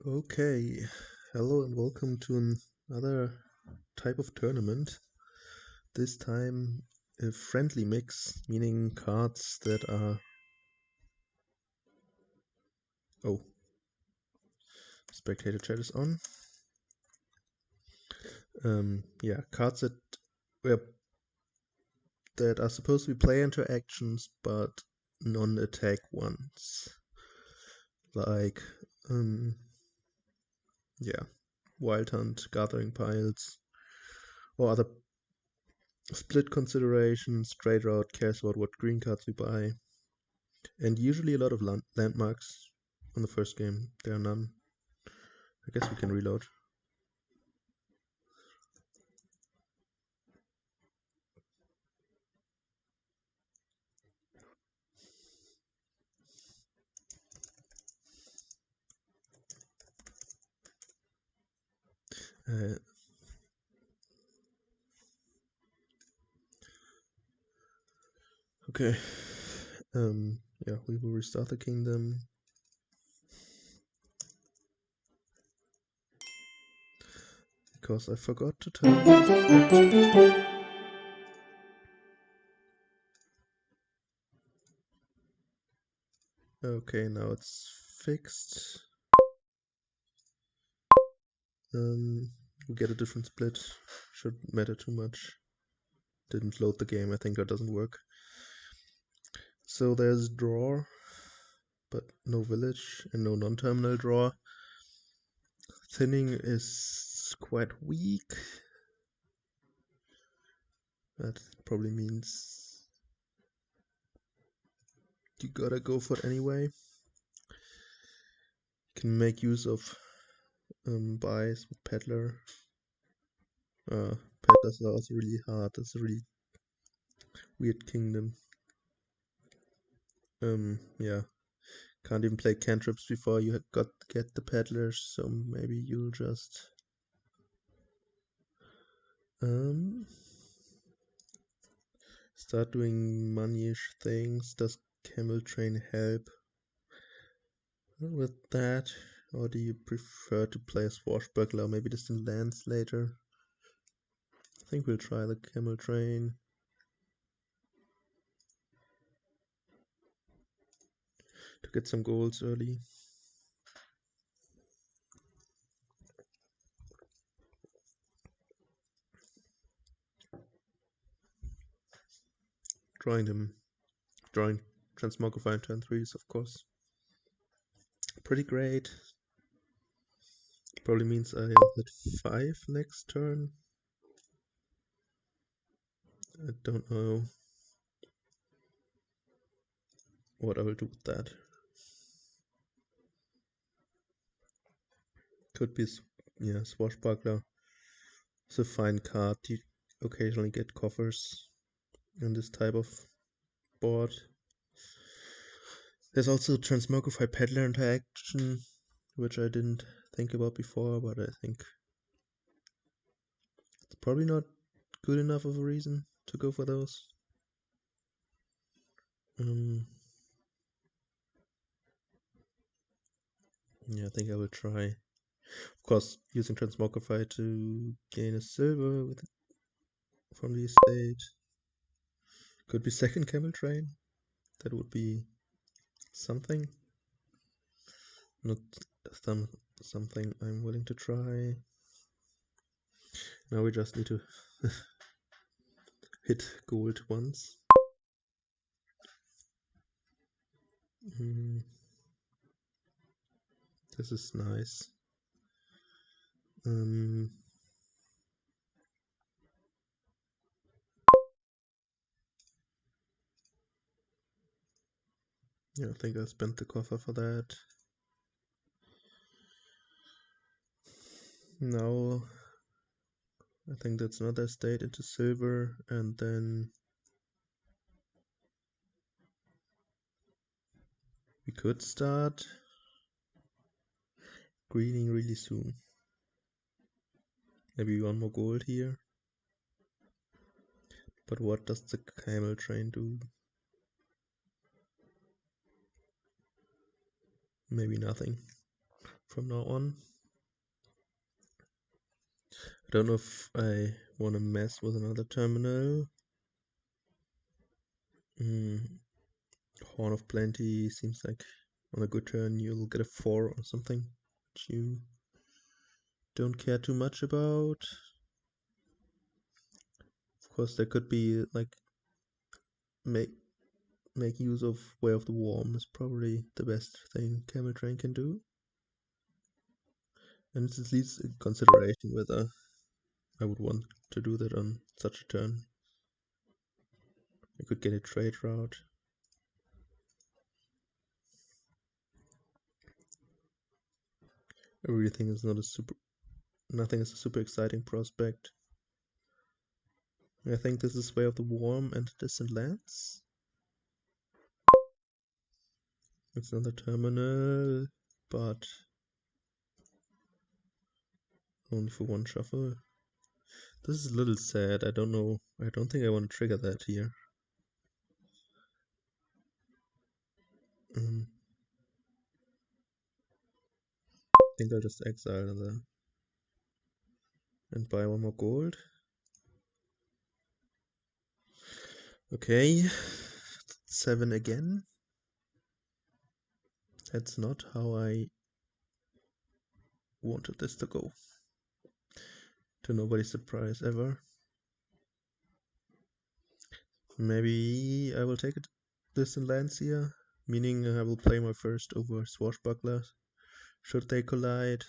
Okay, hello and welcome to another type of tournament. This time a friendly mix, meaning cards that are... Oh, spectator chat is on. Yeah, cards were, that are supposed to be player interactions, but non-attack ones. Like, yeah, Wild Hunt, Gathering Piles, or other split considerations. Straight Route cares about what green cards we buy. And usually a lot of landmarks on the first game. There are none. I guess we can reload. Uh, okay. Yeah, we will restart the kingdom. Because I forgot to turn. Okay, now it's fixed. We get a different split. Shouldn't matter too much. Didn't load the game, I think that doesn't work. So there's draw, but no village and no non-terminal draw. Thinning is quite weak. That probably means you gotta go for it anyway. You can make use of buys with Peddler. Peddlers are also really hard. It's a really weird kingdom. Yeah. Can't even play cantrips before you get the Peddlers, so maybe you'll just start doing money-ish things. Does Camel Train help with that? Or do you prefer to play a Swashbuckler, maybe distant lands later? I think we'll try the Camel Train. To get some goals early. Drawing Transmogrify in turn 3 is of course pretty great. Probably means I'll hit 5 next turn. I don't know what I will do with that. Could be, yeah, Swashbuckler. It's a fine card. You occasionally get coffers in this type of board. There's also Transmogrify Peddler interaction, which I didn't think about before, but I think it's probably not good enough of a reason to go for those. Yeah, I think I will try. Of course, using Transmogrify to gain a silver from the estate. Could be second Camel Train. That would be something. Not something I'm willing to try. Now we just need to hit gold once. This is nice. Yeah, I think I spent the coffer for that. Now I think that's another estate into silver, and then we could start greening really soon. Maybe one more gold here. But what does the camel train do? Maybe nothing. from now on. I don't know if I want to mess with another terminal. Horn of Plenty seems like on a good turn you'll get a 4 or something, which you don't care too much about. Of course, there could be like make use of Way of the Worm is probably the best thing Camel Train can do. And it's at least a consideration whether I would want to do that on such a turn. I could get a trade route. I really think it's nothing is a super exciting prospect. I think this is Way of the Worm and Distant Lands. It's another terminal, but only for one shuffle. This is a little sad. I don't know. I don't think I want to trigger that here. I think I'll just exile and buy one more gold. Okay, 7 again. That's not how I wanted this to go. To nobody's surprise ever. Maybe I will take it Distant Lands here, meaning I will play my first over Swashbuckler. Should they collide?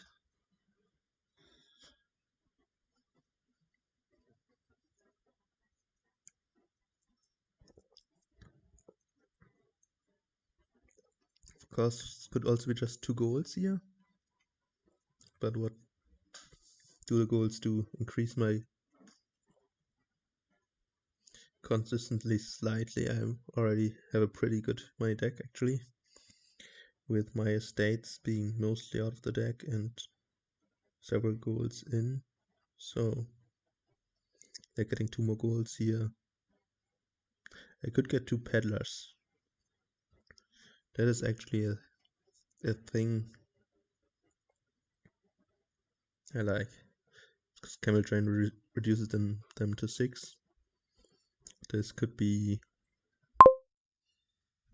Of course, could also be just 2 goals here. But what do the goals do? Increase my consistently slightly. I already have a pretty good money deck actually, with my estates being mostly out of the deck and several goals in. So they're getting 2 more goals here. I could get 2 peddlers. That is actually a thing I like, because Camel Train reduces them to 6. This could be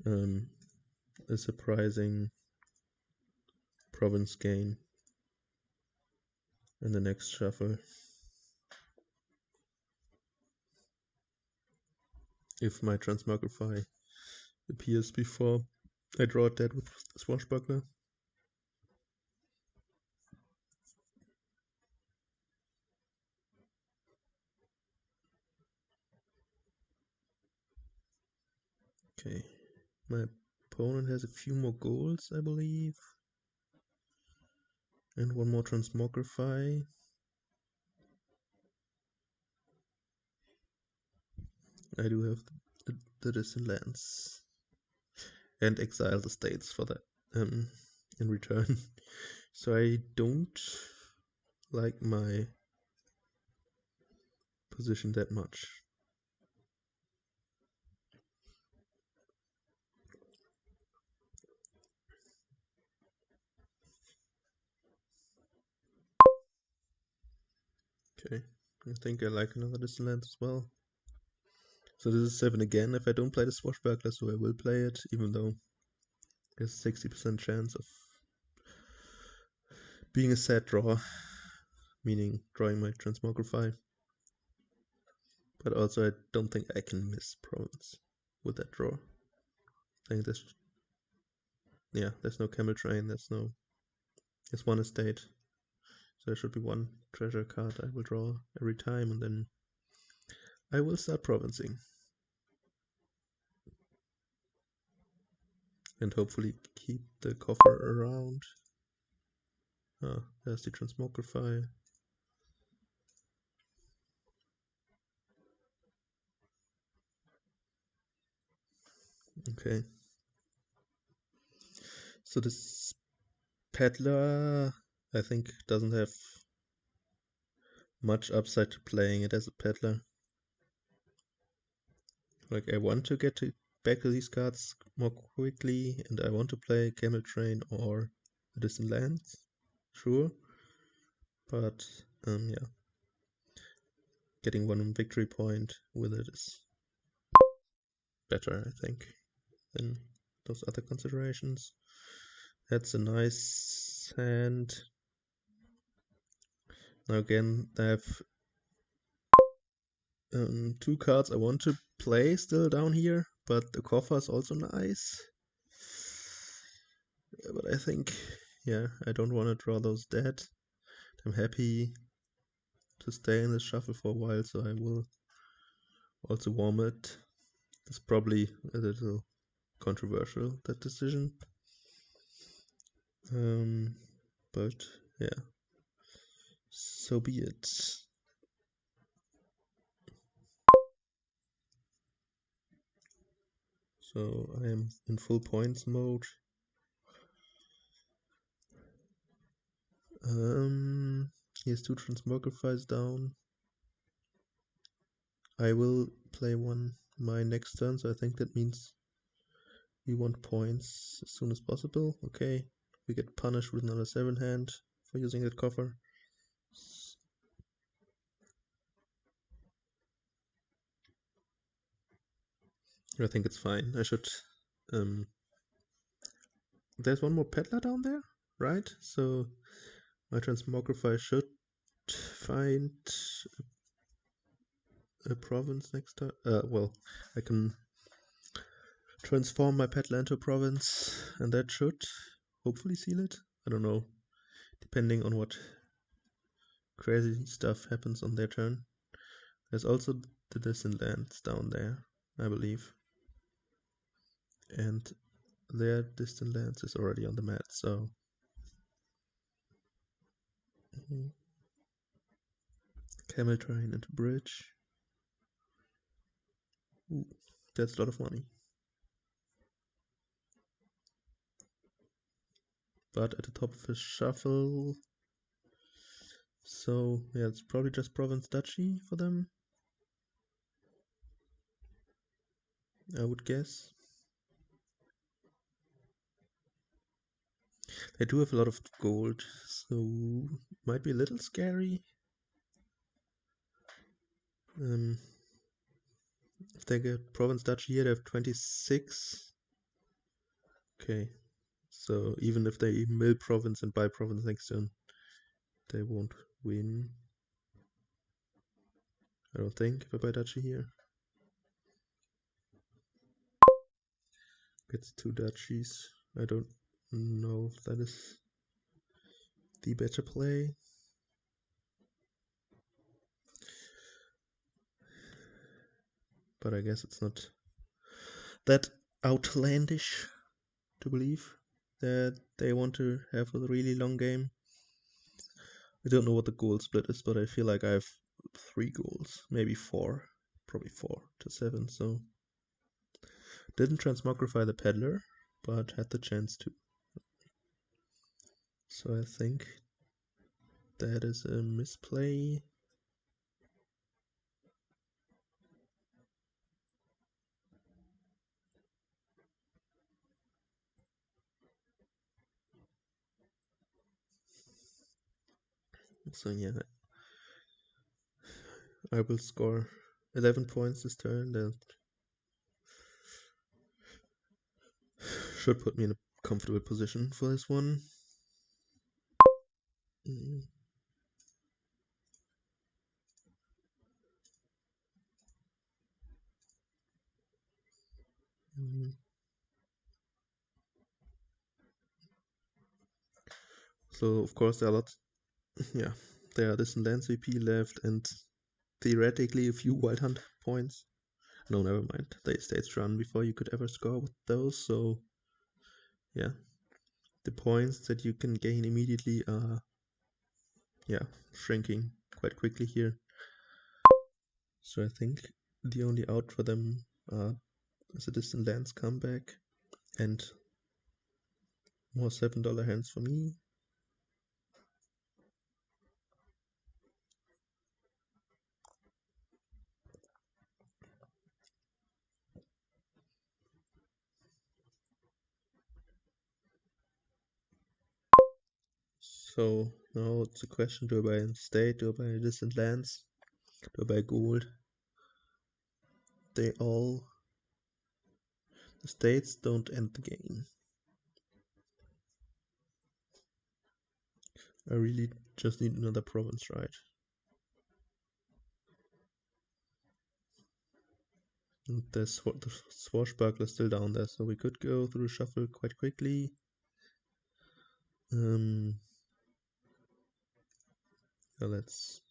a surprising province gain in the next shuffle. If my Transmogrify appears before I draw it dead with Swashbuckler. Okay, my opponent has a few more goals, I believe, and one more Transmogrify. I do have the Distant Lands and exile the states for that in return. So I don't like my position that much. Okay, I think I like another Distant Lands as well. So this is 7 again. If I don't play the Swashbuckler, so I will play it, even though there's 60% chance of being a sad draw, meaning drawing my Transmogrify. But also I don't think I can miss Province with that draw. I think there's no Camel Train, there's one estate. So there should be one treasure card I will draw every time, and then I will start provincing. And hopefully keep the coffer around. Ah, there's the Transmogrify. Okay. So this Peddler, I think, doesn't have much upside to playing it as a Peddler. Like, I want to get back to these cards more quickly, and I want to play Camel Train or the Distant Lands. sure, but yeah, getting one victory point with it is better, I think, than those other considerations. That's a nice hand. Now again, I have two cards I want to play still down here, but the Koffer is also nice. But I think, yeah, I don't want to draw those dead. I'm happy to stay in the shuffle for a while, so I will also warm it. It's probably a little controversial, that decision. But yeah, so be it. So I am in full points mode. He has two transmogrifies down. I will play one my next turn, so I think that means we want points as soon as possible. Okay, we get punished with another 7 hand for using that Koffer. I think it's fine. I should there's one more peddler down there, right? So my transmogrify should find a province next time. Well, I can transform my peddler into a province, and that should hopefully seal it. I don't know, depending on what crazy stuff happens on their turn. There's also the distant lands down there, I believe. And their distant lands is already on the mat, so camel train into bridge. Ooh, that's a lot of money. But at the top of his shuffle. So yeah, it's probably just province duchy for them, I would guess. They do have a lot of gold, so might be a little scary. If they get province duchy here, they have 26. Okay, so even if they mill province and buy province next turn, they won't win. I don't think if I buy duchy here. Gets 2 duchies. I don't know if that is the better play. But I guess it's not that outlandish to believe that they want to have a really long game. I don't know what the goal split is, but I feel like I have 3 goals, maybe 4, probably 4 to 7. So didn't transmogrify the peddler, but had the chance to. So I think that is a misplay. So yeah, I will score 11 points this turn. That should put me in a comfortable position for this one. Mm. Mm. So of course there are lots. Yeah, there are distant lands VP left and theoretically a few wild hunt points. No, never mind. They stage run before you could ever score with those. So yeah, the points that you can gain immediately are shrinking quite quickly here. So I think the only out for them is a distant lands comeback and more $7 hands for me. So now it's a question: do I buy a state? Do I buy distant lands? Do I buy gold? The states don't end the game. I really just need another province, right? And the swashbuckler still down there, so we could go through shuffle quite quickly. Yeah, let's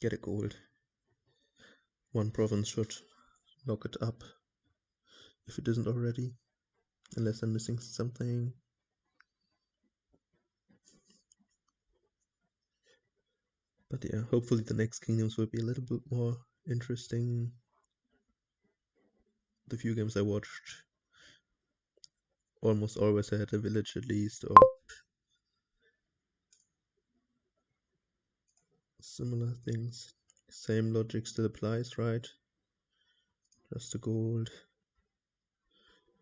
get a gold. One province should lock it up if it isn't already, unless I'm missing something. But yeah, hopefully the next kingdoms will be a little bit more interesting. The few games I watched almost always had a village at least, or similar things. Same logic still applies, right? Just the gold.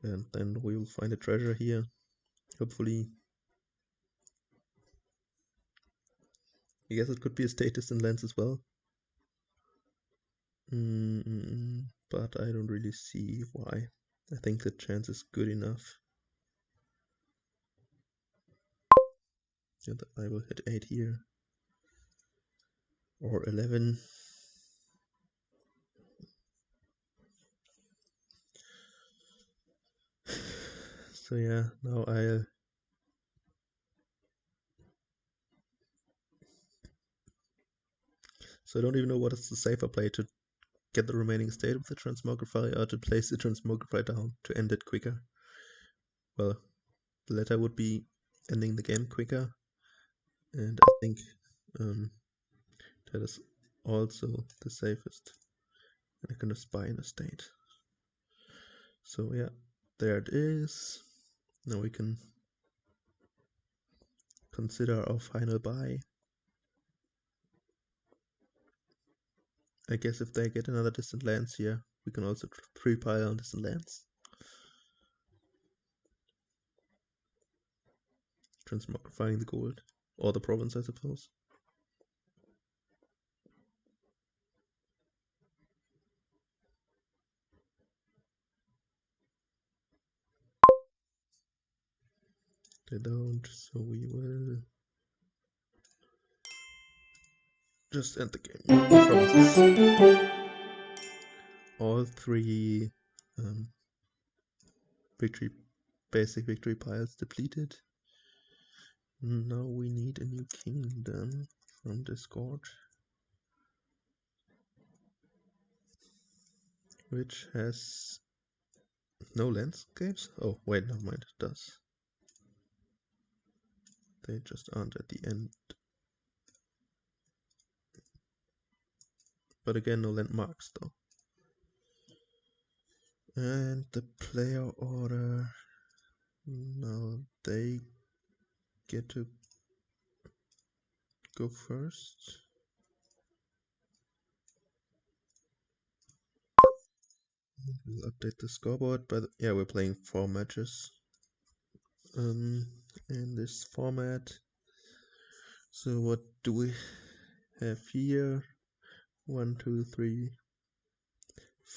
And then we will find a treasure here. Hopefully. I guess it could be a status in lands as well. But I don't really see why. I think the chance is good enough. And I will hit 8 here. Or 11. So yeah, now So I don't even know what is the safer play, to get the remaining state of the transmogrify or to place the transmogrify down to end it quicker. Well, the latter would be ending the game quicker, and I think that is also the safest. And I'm gonna spy in a state. So yeah, there it is. Now we can consider our final buy. I guess if they get another distant lands here, we can also 3-pile on distant lands. Transmogrifying the gold. Or the province, I suppose. They don't, so we will just end the game. Provinces. All 3 basic victory piles depleted. Now we need a new kingdom from Discord, which has no landscapes. Oh wait, never mind, it does. They just aren't at the end. But again, no landmarks though. And the player order, now they get to go first. We'll update the scoreboard, but yeah, we're playing 4 matches in this format. So what do we have here? 1, 2, 3,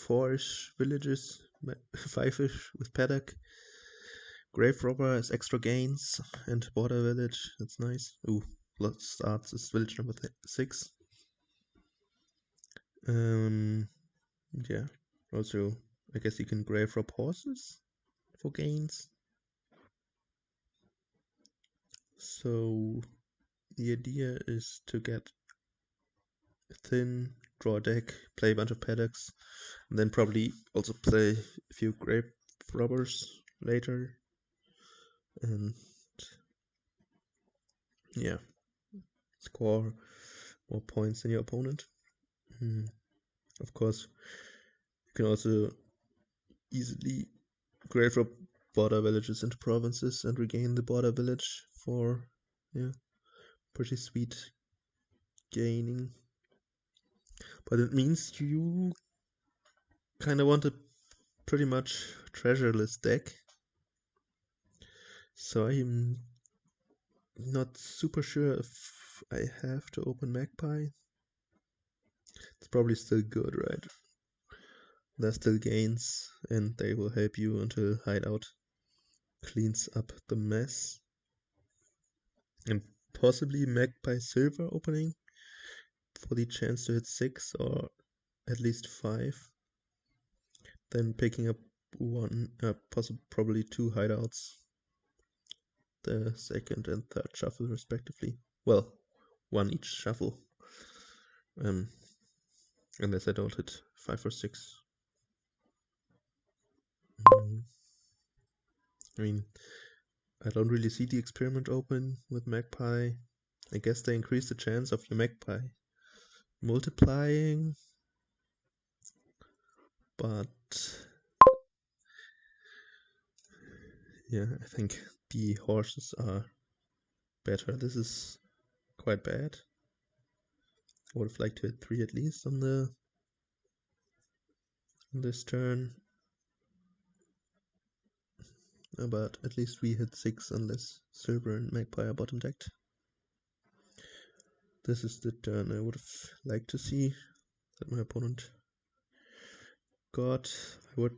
4-ish villages, 5-ish with paddock. Grave robber is extra gains, and border village. That's nice. Ooh, blood starts is village number 6. Yeah. Also, I guess you can grave rob horses for gains. So the idea is to get thin, draw a deck, play a bunch of paddocks, and then probably also play a few grave robbers later. And yeah, score more points than your opponent. Of course, you can also easily grave rob border villages into provinces and regain the border village for, yeah, pretty sweet gaining. But it means you kind of want a pretty much treasureless deck. So I'm not super sure if I have to open Magpie. It's probably still good, right? There's still gains, and they will help you until Hideout cleans up the mess. And possibly Magpie Silver opening for the chance to hit 6 or at least 5. Then picking up one, probably 2 hideouts, the second and third shuffle respectively. Well, one each shuffle. Um, unless I don't hit 5 or 6. I mean, I don't really see the experiment open with Magpie. I guess they increase the chance of your Magpie multiplying, but yeah, I think the horses are better. This is quite bad. I would have liked to hit 3 at least on this turn. But at least we hit 6 unless Silver and Magpie are bottom decked. This is the turn I would have liked to see that my opponent got. I would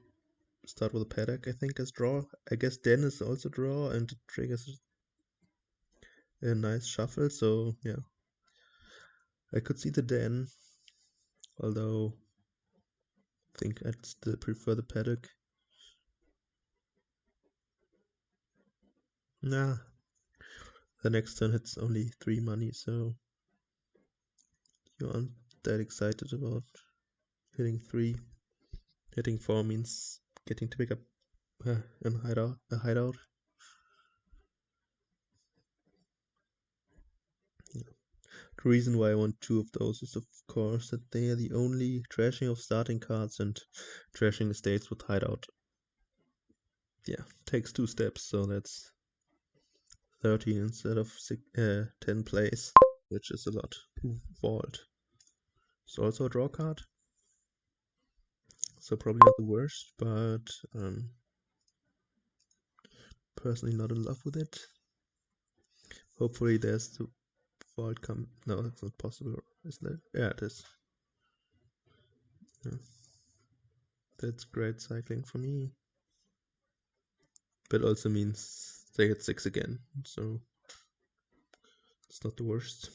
start with a paddock, I think, as draw. I guess Den is also draw and it triggers a nice shuffle, so yeah. I could see the Den, although I think I'd still prefer the paddock. Nah, the next turn hits only 3 money, so you aren't that excited about hitting 3. Hitting 4 means getting to pick up a hideout. Yeah. The reason why I want 2 of those is of course that they are the only trashing of starting cards and trashing estates with hideout. Yeah, takes 2 steps, so that's 30 instead of 10 plays, which is a lot. Vault. It's also a draw card, so probably not the worst, but personally not in love with it. Hopefully there's the vault come. No, that's not possible, isn't it? Yeah, it is. Yeah. That's great cycling for me. But also means they get 6 again, so it's not the worst.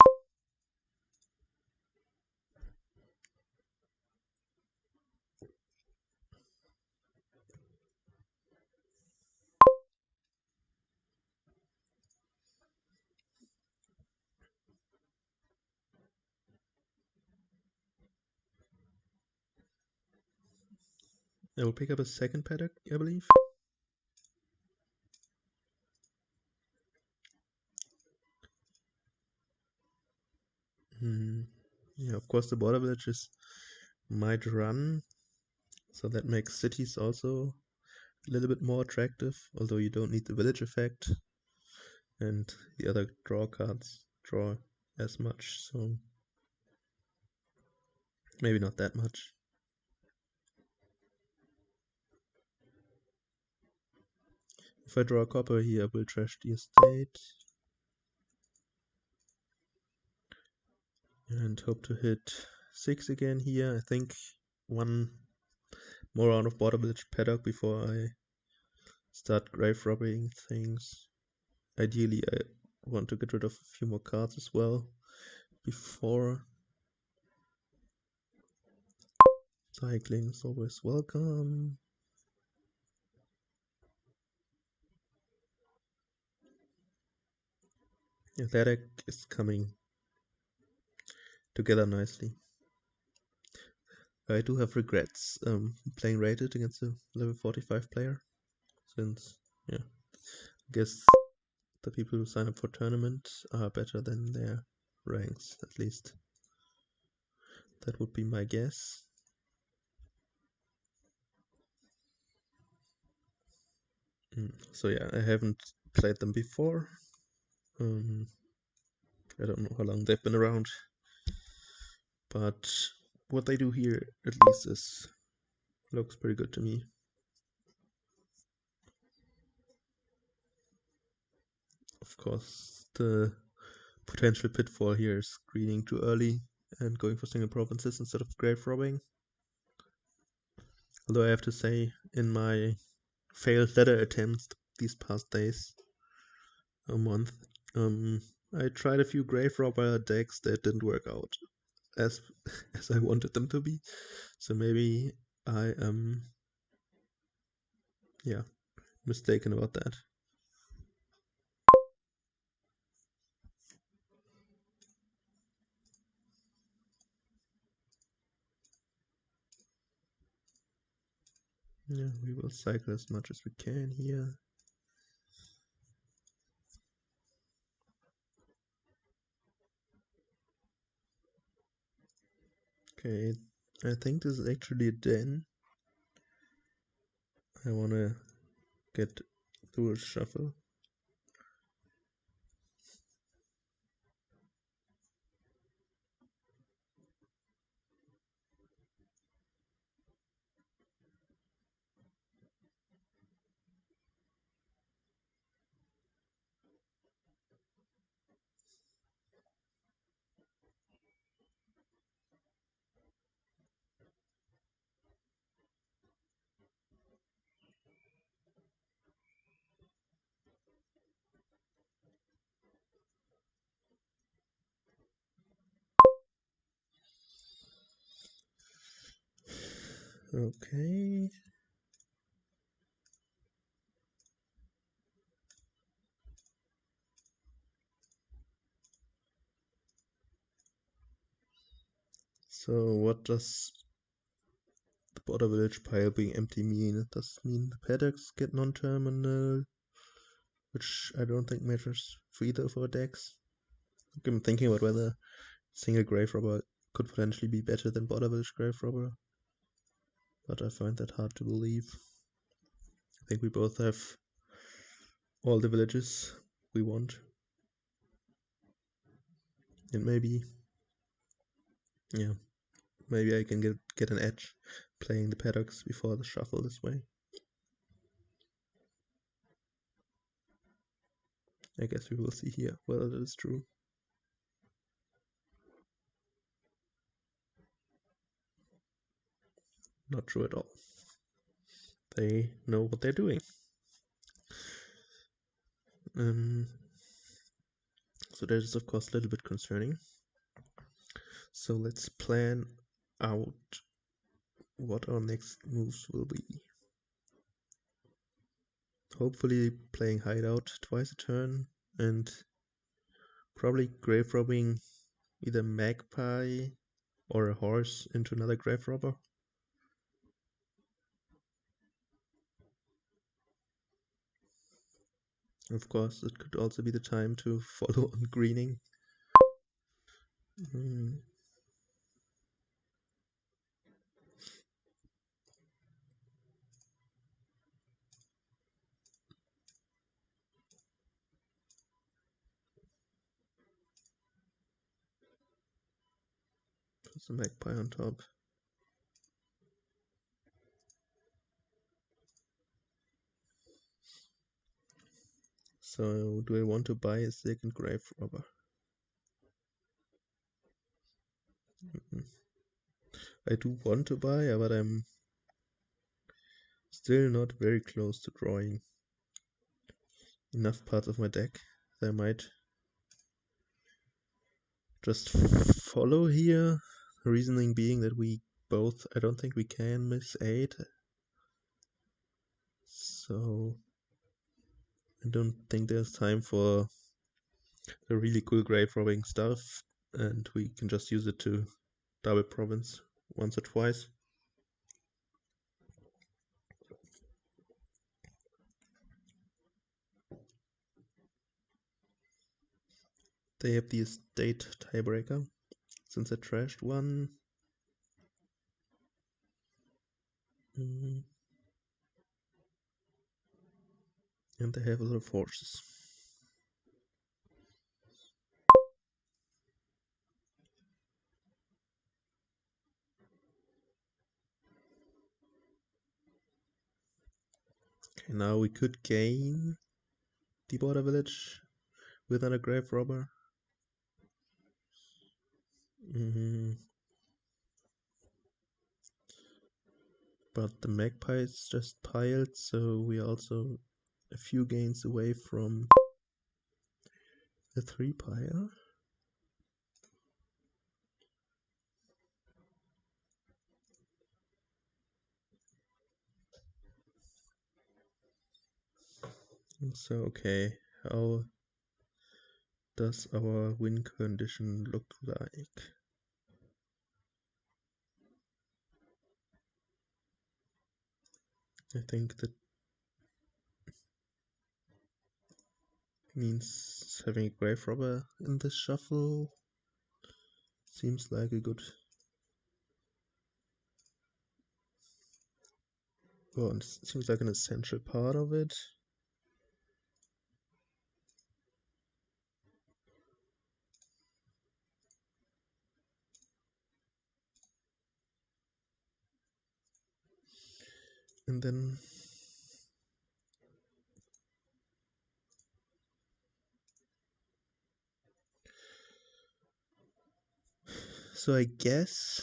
I will pick up a second paddock, I believe. Yeah, of course the border villages might run, so that makes cities also a little bit more attractive, although you don't need the village effect, and the other draw cards draw as much, so maybe not that much. If I draw a copper here, I will trash the estate. And hope to hit 6 again here. I think one more round of border village paddock before I start grave robbing things. Ideally, I want to get rid of a few more cards as well before. Cycling is always welcome. Yeah, that deck is coming together nicely. I do have regrets playing rated against a level 45 player, since, yeah, I guess the people who sign up for tournament are better than their ranks, at least. That would be my guess. So yeah, I haven't played them before. I don't know how long they've been around, but what they do here at least looks pretty good to me. Of course, the potential pitfall here is greening too early and going for single provinces instead of grave robbing. Although I have to say, in my failed ladder attempts these past days, a month, I tried a few grave robber decks that didn't work out as as I wanted them to be. So maybe I am, yeah, mistaken about that. Yeah, we will cycle as much as we can here. Okay, I think this is actually a den. I wanna get through a shuffle. Okay. So what does the border village pile being empty mean? It does mean the paddocks get non-terminal, which I don't think matters for either of our decks. I'm thinking about whether single grave robber could potentially be better than border village grave robber, but I find that hard to believe. I think we both have all the villages we want, and maybe, yeah, maybe I can get an edge playing the paddocks before the shuffle this way. I guess we will see here whether that is true. Not true at all. They know what they're doing. So that is of course a little bit concerning. So let's plan out what our next moves will be. Hopefully playing hideout twice a turn and probably grave robbing either magpie or a horse into another grave robber. Of course, it could also be the time to follow on greening. Mm. Put the magpie on top. So, do I want to buy a second grave robber? I do want to buy, but I'm still not very close to drawing enough parts of my deck that I might just follow here. The reasoning being that we both, I don't think we can miss 8. So I don't think there's time for the really cool grave robbing stuff, and we can just use it to double province once or twice. They have the estate tiebreaker, since I trashed one. And they have a lot of horses. Okay, now we could gain the border village, with another grave robber. But the magpies just piled, so we are also a few gains away from the 3-pile. So, okay, how does our win condition look like? I think that means having a grave robber in this shuffle seems like a good, well, it seems like an essential part of it. And then so I guess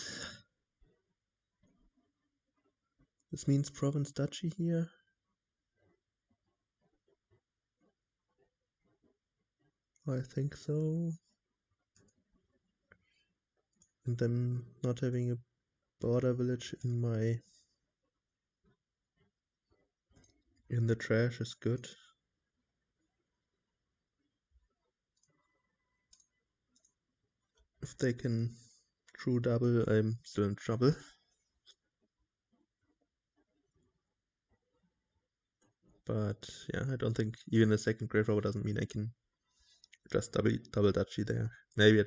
this means province duchy here. I think so. And then not having a border village in the trash is good. If they can true double, I'm still in trouble. But yeah, I don't think even a second grave robber doesn't mean I can just double duchy there. Maybe I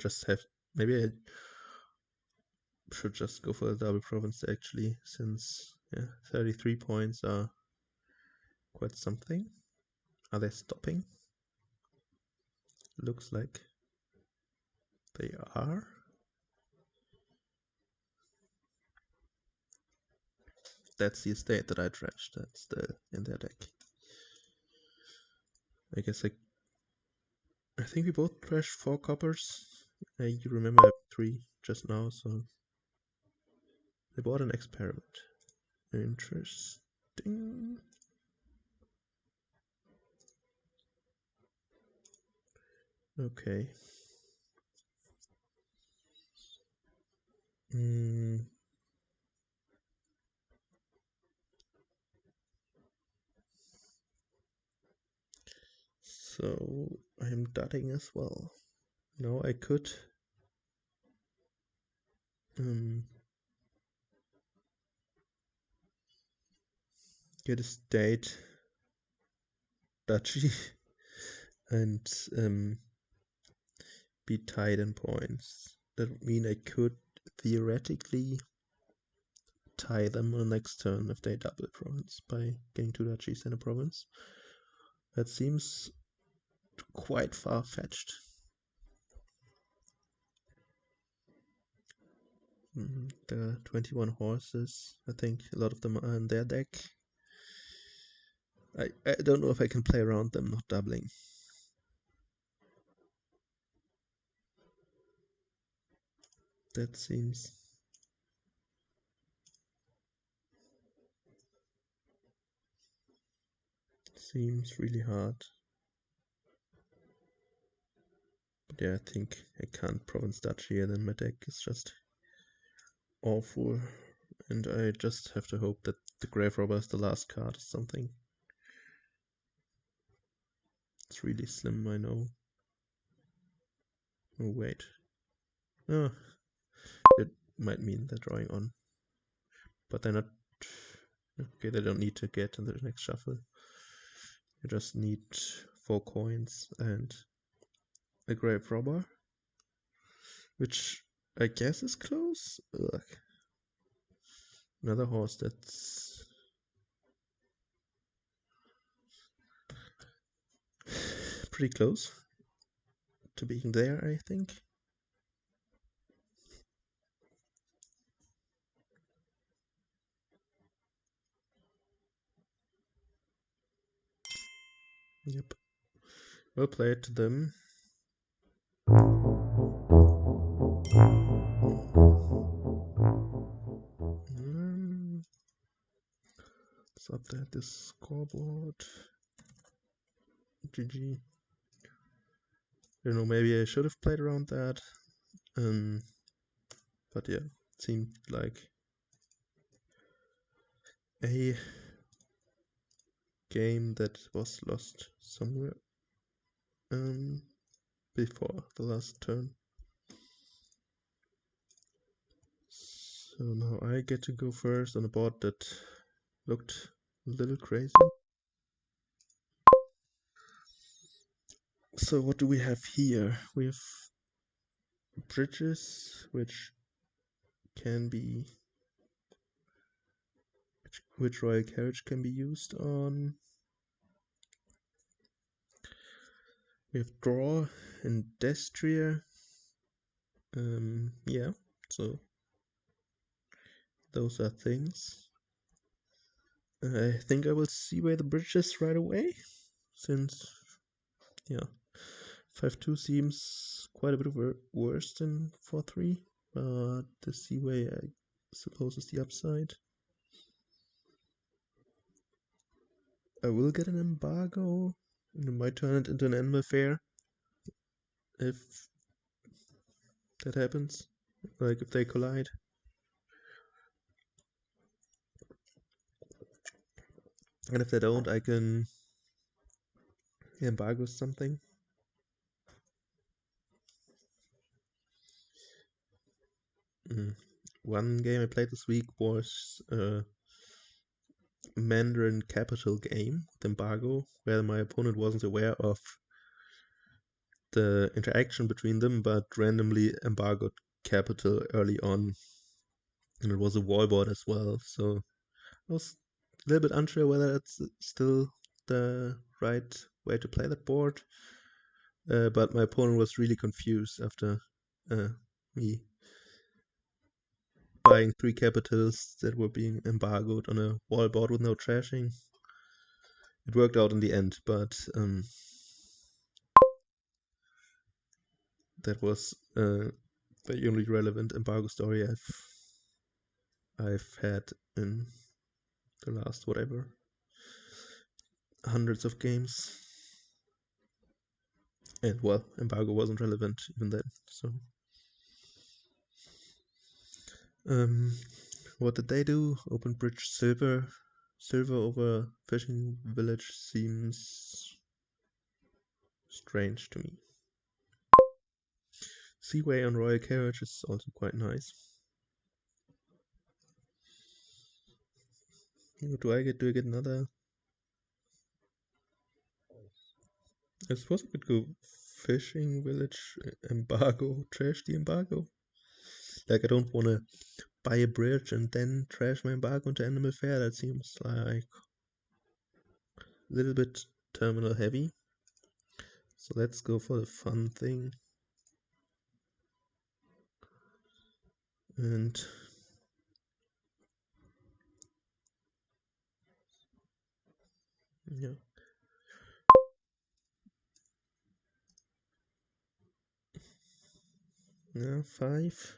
should just go for the double province actually, since 33 points are quite something. Are they stopping? Looks like they are. That's the estate that I trashed. That's still in their deck. I guess I think we both trashed 4 coppers. You remember I have 3 just now, so they bought an experiment. Interesting. Okay. So I'm dotting as well. No, I could get a state duchy and be tied in points. That would mean I could theoretically tie them on the next turn if they double a province by getting 2 duchies in a province. That seems quite far-fetched. The 21 horses, I think a lot of them are in their deck. I don't know if I can play around them not doubling. That seems really hard. But yeah, I think I can't province duchy here, then my deck is just awful. And I just have to hope that the grave robber is the last card or something. It's really slim, I know. Oh, wait. Oh, it might mean they're drawing on. But they're not... Okay, they don't need to get in the next shuffle. You just need 4 coins and a grave robber. Which I guess is close. Ugh. Another horse that's pretty close to being there, I think. Yep. Well played to them. that is scoreboard. GG. I don't know, maybe I should have played around that. But yeah, it seemed like a game that was lost somewhere before the last turn. So now I get to go first on a board that looked a little crazy. So what do we have here? We have bridges, which can be which royal carriage can be used on. We have draw and destrier. Yeah, so those are things. I think I will see where the bridges right away, since yeah, 5-2 seems quite a bit worse than 4-3, but the Seaway I suppose is the upside. I will get an embargo, and it might turn it into an animal fair if that happens, like if they collide. And if they don't, I can embargo something. One game I played this week was Mandarin Capital game with embargo, where my opponent wasn't aware of the interaction between them, but randomly embargoed capital early on, and it was a wallboard as well. So I was a little bit unsure whether it's still the right way to play that board. But my opponent was really confused after me buying 3 capitals that were being embargoed on a wallboard with no trashing. It worked out in the end, but that was the only relevant embargo story I've had in the last whatever hundreds of games. And well, embargo wasn't relevant even then. So what did they do? Open bridge silver. Silver over fishing village seems strange to me. Seaway on royal carriage is also quite nice. What do I get? Do I get another? I suppose I could go fishing village embargo, trash the embargo. Like I don't want to buy a bridge and then trash my embargo into animal fair. That seems like a little bit terminal heavy. So let's go for the fun thing. And yeah. Yeah, 5.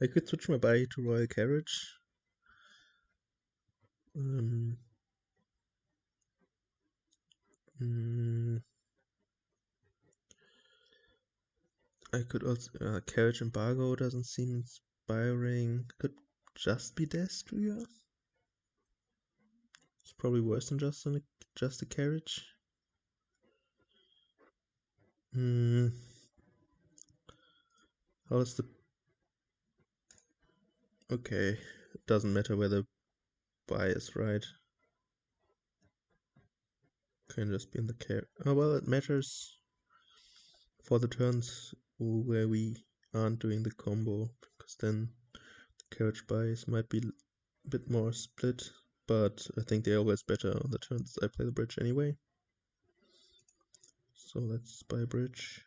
I could switch my buy to royal carriage. Mm, I could also carriage embargo doesn't seem inspiring. Could just be Destria. It's probably worse than just a carriage. How's the... Okay, it doesn't matter whether buy is right. Can just be in the carriage. Oh well, it matters for the turns where we aren't doing the combo, because then the carriage buys might be a bit more split, but I think they're always better on the turns I play the bridge anyway. So let's buy a bridge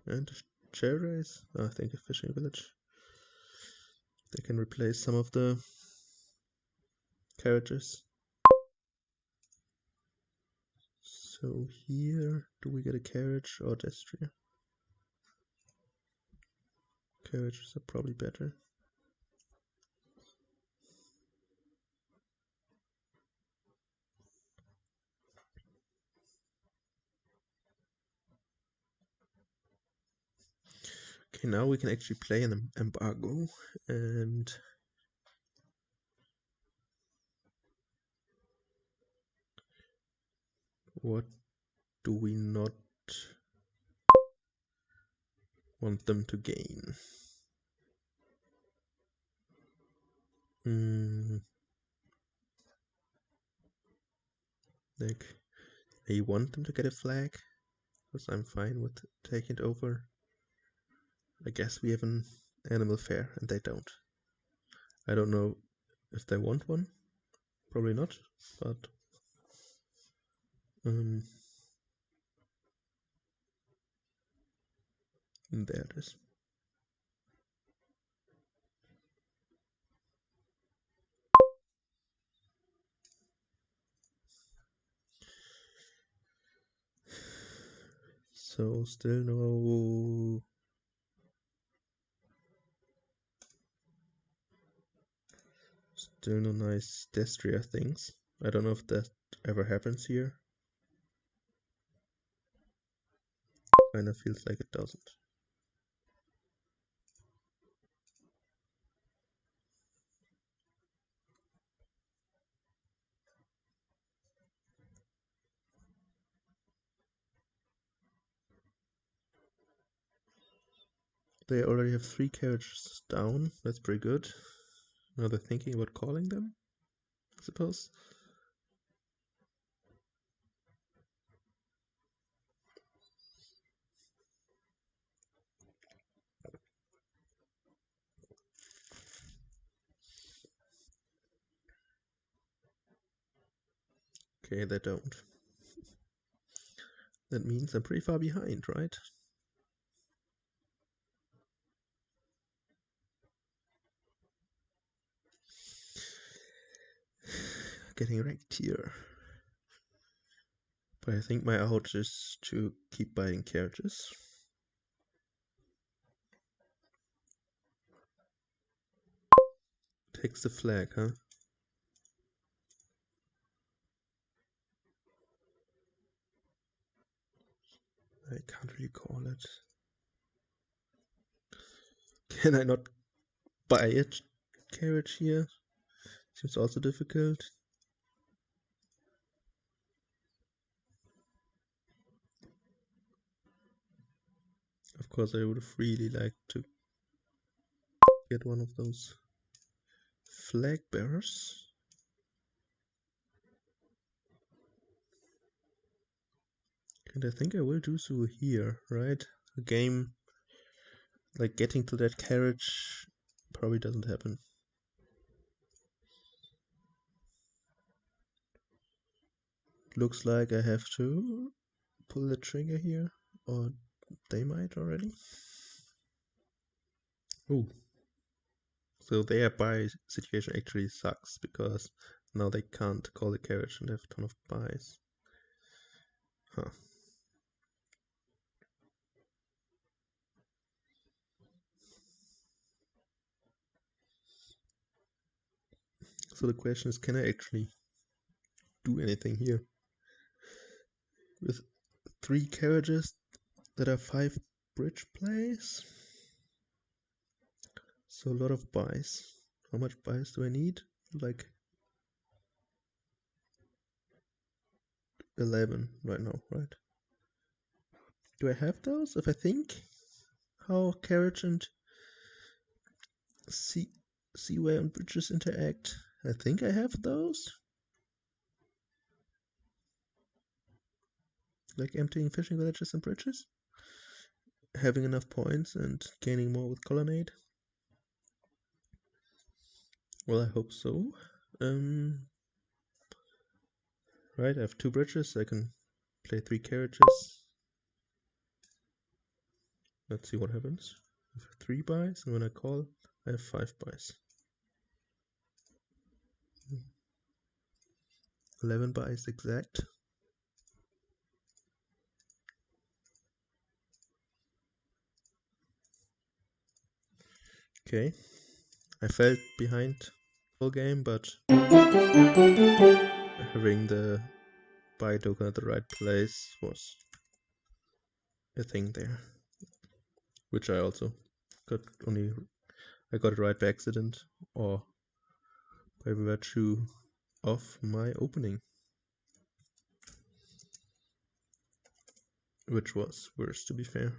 and chair race. I think a fishing village. They can replace some of the carriages. So here, do we get a carriage or Destria? Carriages are probably better. Okay, now we can actually play an embargo, and what do we not want them to gain? Like, I want them to get a flag, because I'm fine with taking it over. I guess we have an animal fair, and they don't. I don't know if they want one. Probably not, but there it is. So still no nice Destria things. I don't know if that ever happens here. Kinda feels like it doesn't. They already have 3 carriages down. That's pretty good. Now they're thinking about calling them, I suppose. Okay, they don't. That means I'm pretty far behind, right? Getting wrecked here. But I think my out is to keep buying carriages. Takes the flag, huh? I can't really call it. Can I not buy a carriage here? Seems also difficult. Of course, I would have really liked to get one of those flag bearers. And I think I will do so here, right? A game like getting to that carriage probably doesn't happen. Looks like I have to pull the trigger here, or they might already. Oh, so their buy situation actually sucks because now they can't call the carriage and have a ton of buys. Huh. So the question is, can I actually do anything here? With 3 carriages that are 5 bridge plays? So a lot of buys. How much buys do I need? Like 11 right now, right? Do I have those? If I think how carriage and seaway and bridges interact, I think I have those. Like emptying fishing villages and bridges. Having enough points and gaining more with colonnade. Well, I hope so. Right, I have 2 bridges, I can play 3 carriages. Let's see what happens. I have 3 buys, and when I call, I have 5 buys. 11 buys exact. Okay, I felt behind full game, but having the buy token at the right place was a thing there, which I also got only I got it right by accident or by virtue of my opening, which was worse to be fair.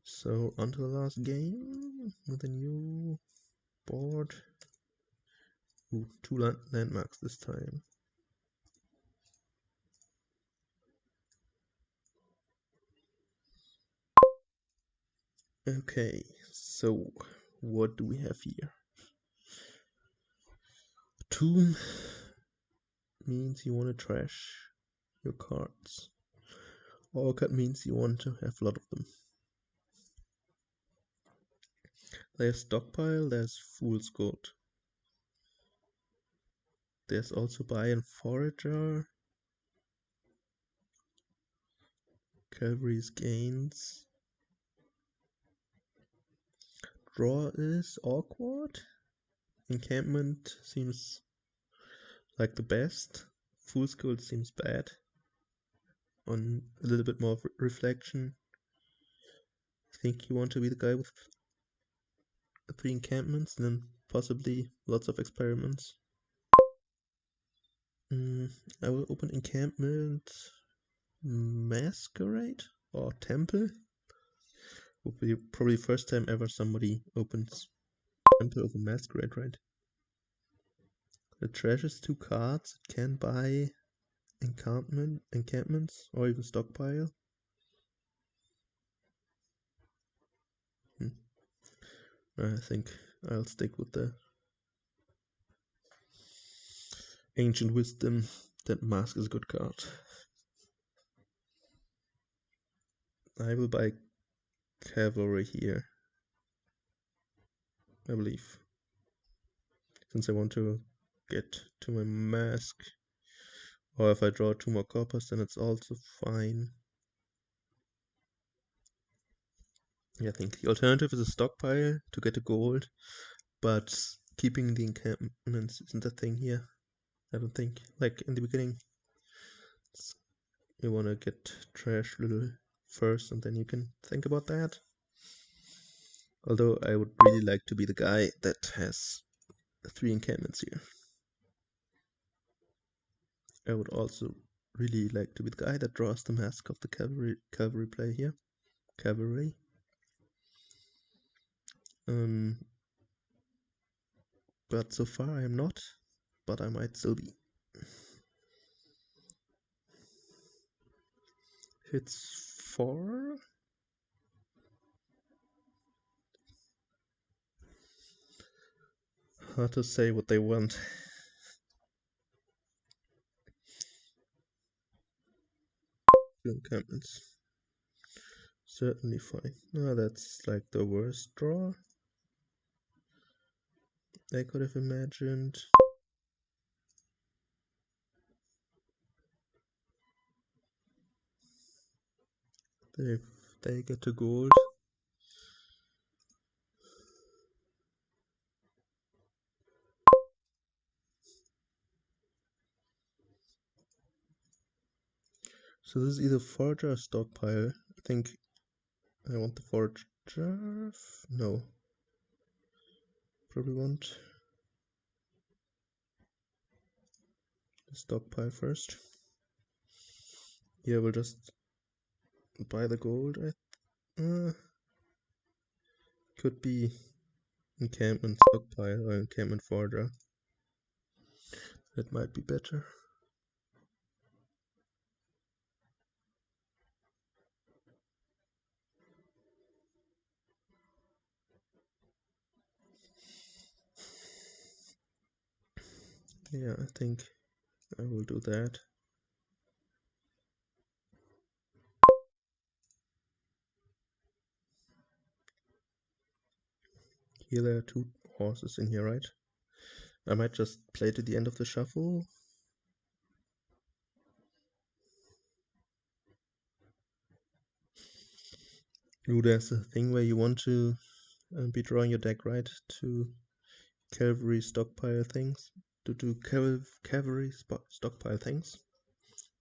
So on to the last game with a new board. Ooh, two landmarks this time. Okay, so what do we have here? Tomb means you want to trash your cards. Orchid means you want to have a lot of them. There's stockpile, there's fool's gold. There's also buy and forager. Cavalry's gains. Draw is awkward. Encampment seems like the best. Fool's gold seems bad. On a little bit more reflection, I think you want to be the guy with 3 encampments and then possibly lots of experiments. I will open encampment masquerade or temple. Would be probably the first time ever somebody opens temple over masquerade, right? It treasures 2 cards. It can buy encampments or even stockpile. I think I'll stick with the ancient wisdom that mask is a good card. I will buy cavalry here, I believe, since I want to get to my mask. Or if I draw 2 more coppers, then it's also fine. Yeah, I think the alternative is a stockpile to get a gold, but keeping the encampments isn't a thing here. I don't think. Like in the beginning, you want to get trash little first, and then you can think about that. Although I would really like to be the guy that has 3 encampments here. I would also really like to be the guy that draws the mask of the cavalry play here. Cavalry. But so far I am not, but I might still be. It's 4. Hard to say what they want. Encampments. Certainly fine. No, that's like the worst draw I could have imagined. They get to gold. So this is either forager or stockpile. I think I want the forager. No. Probably want the stockpile first. Yeah, we'll just buy the gold. Could be encampment stockpile or encampment forager. That might be better. Yeah, I think I will do that. Here there are 2 horses in here, right? I might just play to the end of the shuffle. Ooh, there's a thing where you want to be drawing your deck, right? To cavalry stockpile things. To do cavalry stockpile things.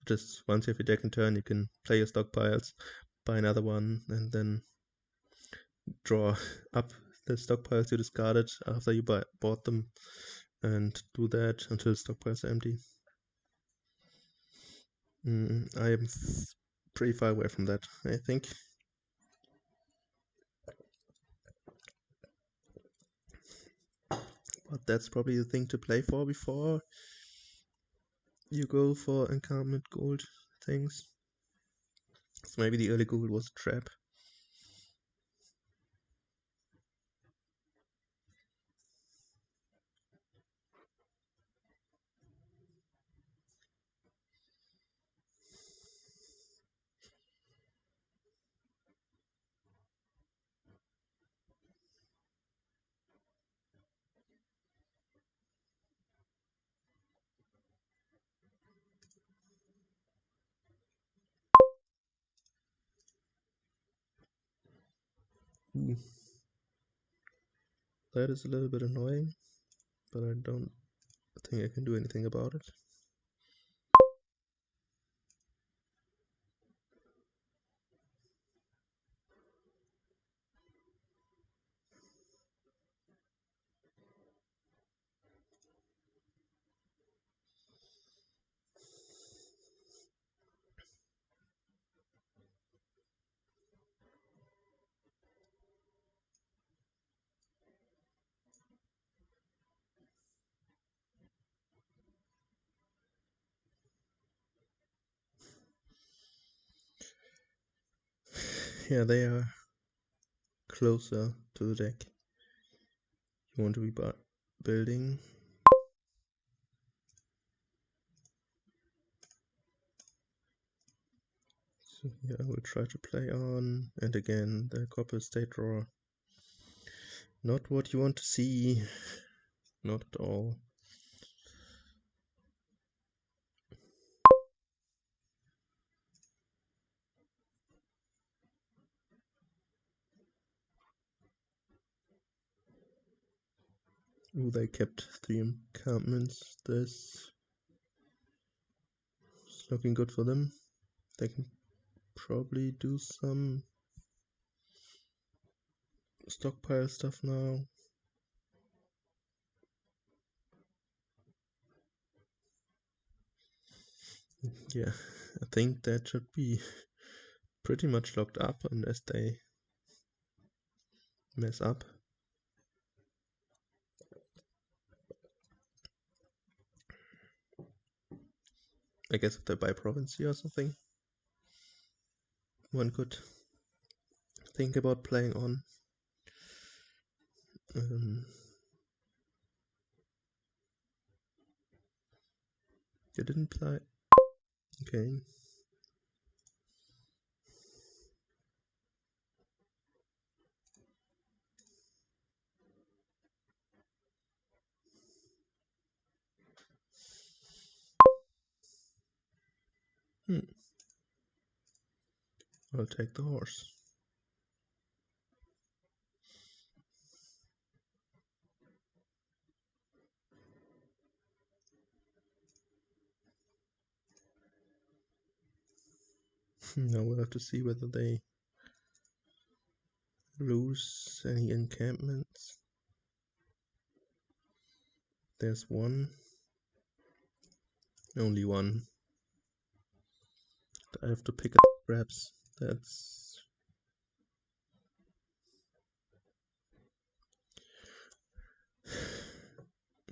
Just once you have your deck in turn, you can play your stockpiles. buy another one, and then draw up the stockpiles you discarded after you bought them, and do that until the stockpiles are empty. I am pretty far away from that, I think. But that's probably the thing to play for before you go for encampment gold things. So maybe the early gold was a trap. That is a little bit annoying, but I don't think I can do anything about it. Yeah, they are closer to the deck. You want to be building. So here I will try to play on, and again the copper state draw. Not what you want to see, not at all. Oh, they kept 3 encampments. This is looking good for them. They can probably do some stockpile stuff now. Yeah, I think that should be pretty much locked up unless they mess up. I guess if they buy province or something, one could think about playing on. They didn't play. Okay. I'll take the horse. Now we'll have to see whether they lose any encampments. There's one. Only one. I have to pick up scraps. That's...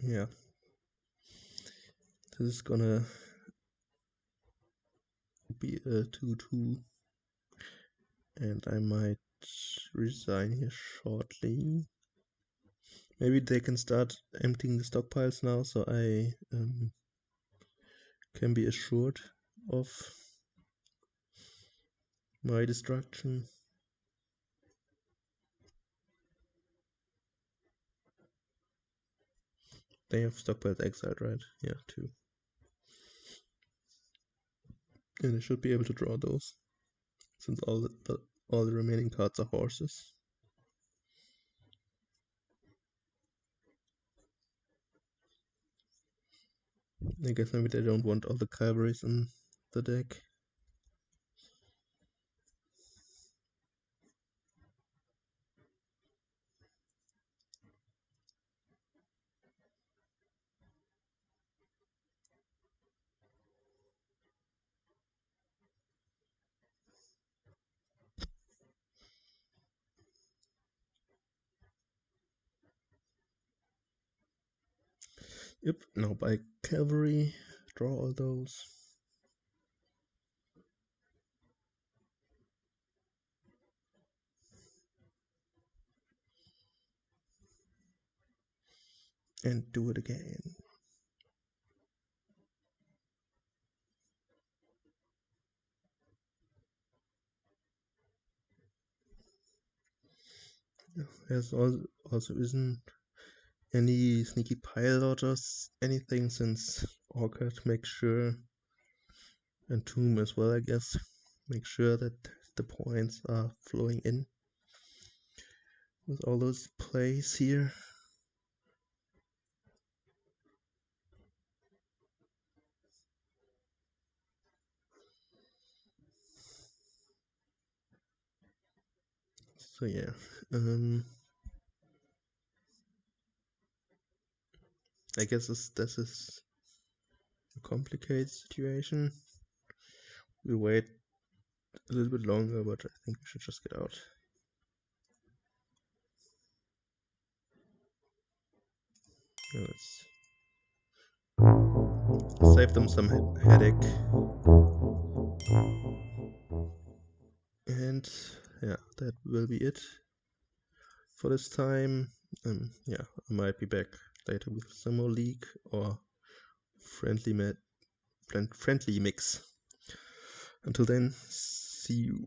yeah. This is gonna be a 2-2. And I might resign here shortly. Maybe they can start emptying the stockpiles now, so I can be assured of my destruction. They have stockpiles exiled, right? Yeah, 2. And I should be able to draw those, since all the remaining cards are horses. I guess maybe they don't want all the cavalries in the deck. Yep, now by cavalry, draw all those. And do it again. There's also isn't any sneaky pilot or anything, since Orchid makes sure, and Tomb as well, I guess, make sure that the points are flowing in with all those plays here. So yeah, I guess this is a complicated situation. We'll wait a little bit longer, but I think we should just get out. Let's save them some headache. And yeah, that will be it for this time. Yeah, I might be back later with some more League or friendly friendly mix. Until then, see you.